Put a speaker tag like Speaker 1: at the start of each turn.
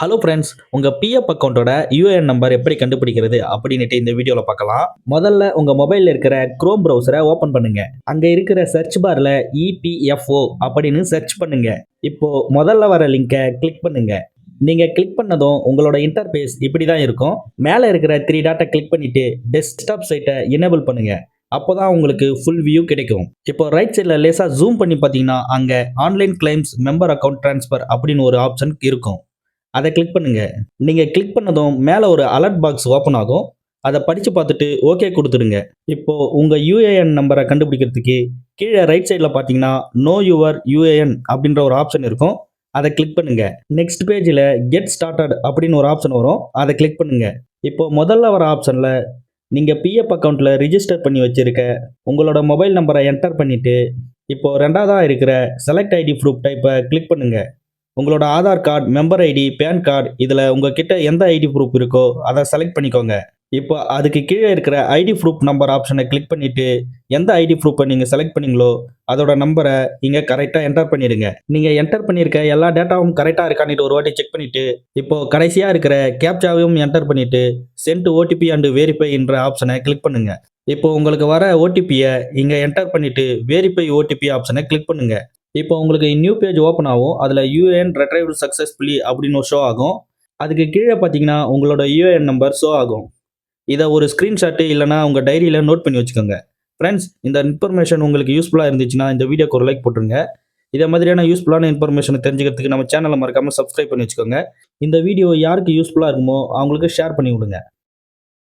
Speaker 1: Hello friends, உங்கள் PF அக்கௌண்ட்டோட UAN number எப்படி கண்டுபிடிக்கிறது அப்படின்ட்டு இந்த வீடியோவில் பார்க்கலாம். முதல்ல உங்கள் மொபைலில் இருக்கிற குரோம் ப்ரௌசரை ஓப்பன் பண்ணுங்க. அங்கே இருக்கிற சர்ச் பாரில் இபிஎஃப்ஓ அப்படின்னு சர்ச் பண்ணுங்க. இப்போ முதல்ல வர லிங்கை கிளிக் பண்ணுங்க. நீங்கள் கிளிக் பண்ணதும் உங்களோட இன்டர்ஃபேஸ் இப்படி தான் இருக்கும். மேலே இருக்கிற 3 டாட்டை கிளிக் பண்ணிட்டு டெஸ்க்டாப் சைட்டை எனேபிள் பண்ணுங்க. அப்போ தான் உங்களுக்கு ஃபுல் வியூ கிடைக்கும். இப்போ ரைட் சைடில் லேசாக ஜூம் பண்ணி பார்த்தீங்கன்னா அங்கே online claims member account transfer அப்படின்னு ஒரு ஆப்ஷன் இருக்கும். அதை கிளிக் பண்ணுங்க. நீங்க கிளிக் பண்ணதும் மேல ஒரு அலர்ட் பாக்ஸ் ஓப்பன் ஆகும். அதை படிச்சு பார்த்துட்டு ஓகே கொடுத்துடுங்க. இப்போ உங்க யூஏஎன் நம்பரை கண்டுபிடிக்கிறதுக்கு கீழே ரைட் சைடில் பார்த்தீங்கன்னா நோ யுவர் யூஏஎன் அப்படின்ற ஒரு ஆப்ஷன் இருக்கும். அதை கிளிக் பண்ணுங்க. நெக்ஸ்ட் பேஜில் கெட் ஸ்டார்டட் அப்படின்னு ஒரு ஆப்ஷன் வரும். அதை கிளிக் பண்ணுங்க. இப்போ முதல்ல வர ஆப்ஷனில் நீங்கள் பிஎஃப் அக்கௌண்ட்டில் ரிஜிஸ்டர் பண்ணி வச்சிருக்க உங்களோட மொபைல் நம்பரை என்டர் பண்ணிட்டு இப்போ ரெண்டாவதாக இருக்கிற செலக்ட் ஐடி ப்ரூஃப் டைப்பை கிளிக் பண்ணுங்க. உங்களோட Aadhaar card, member ID, PAN card இதில் உங்ககிட்ட எந்த ஐடி ப்ரூஃப் இருக்கோ அதை செலக்ட் பண்ணிக்கோங்க. இப்போ அதுக்கு கீழே இருக்கிற ஐடி ப்ரூஃப் நம்பர் ஆப்ஷனை கிளிக் பண்ணிட்டு எந்த ஐடி ப்ரூஃபை நீங்கள் செலக்ட் பண்ணீங்களோ அதோட நம்பரை இங்கே கரெக்டாக என்டர் பண்ணிடுங்க. நீங்கள் என்டர் பண்ணியிருக்க எல்லா டேட்டாவும் கரெக்டாக இருக்கான்னு ஒரு வாட்டி செக் பண்ணிட்டு இப்போ கடைசியாக இருக்கிற கேப்சாவையும் என்டர் பண்ணிட்டு சென்ட் ஓடிபி அண்ட் வெரிஃபை என்ற ஆப்ஷனை கிளிக் பண்ணுங்க. இப்போ உங்களுக்கு வர ஓடிபியை இங்கே என்டர் பண்ணிட்டு வெரிஃபை ஓடிபி ஆப்ஷனை கிளிக் பண்ணுங்க. இப்போ உங்களுக்கு நியூ பேஜ் ஓப்பன் ஆகும். அதில் யூஏஎன் ரெட்ரைவ்டு சக்ஸஸ்ஃபுல்லி அப்படின்னு ஒரு ஷோ ஆகும். அதுக்கு கீழே பார்த்தீங்கன்னா உங்களோட யூஏஎன் நம்பர் ஷோ ஆகும். இதை ஒரு ஸ்க்ரீன்ஷாட்டு இல்லைனா உங்கள் டைரியில் நோட் பண்ணி வச்சுக்கோங்க. ஃப்ரெண்ட்ஸ், இந்த இன்ஃபர்மேஷன் உங்களுக்கு யூஸ்ஃபுல்லாக இருந்துச்சுன்னா இந்த வீடியோக்கு ஒரு லைக் போட்டுருங்க. இதே மாதிரியான யூஸ்ஃபுல்லான இன்ஃபர்மேஷனை தெரிஞ்சுக்கிறதுக்கு நம்ம சேனலை மறக்காமல் சப்ஸ்கிரைப் பண்ணி வச்சுக்கோங்க. இந்த வீடியோ யாருக்கு யூஸ்ஃபுல்லாக இருக்குமோ அவங்களுக்கு ஷேர் பண்ணி விடுங்க.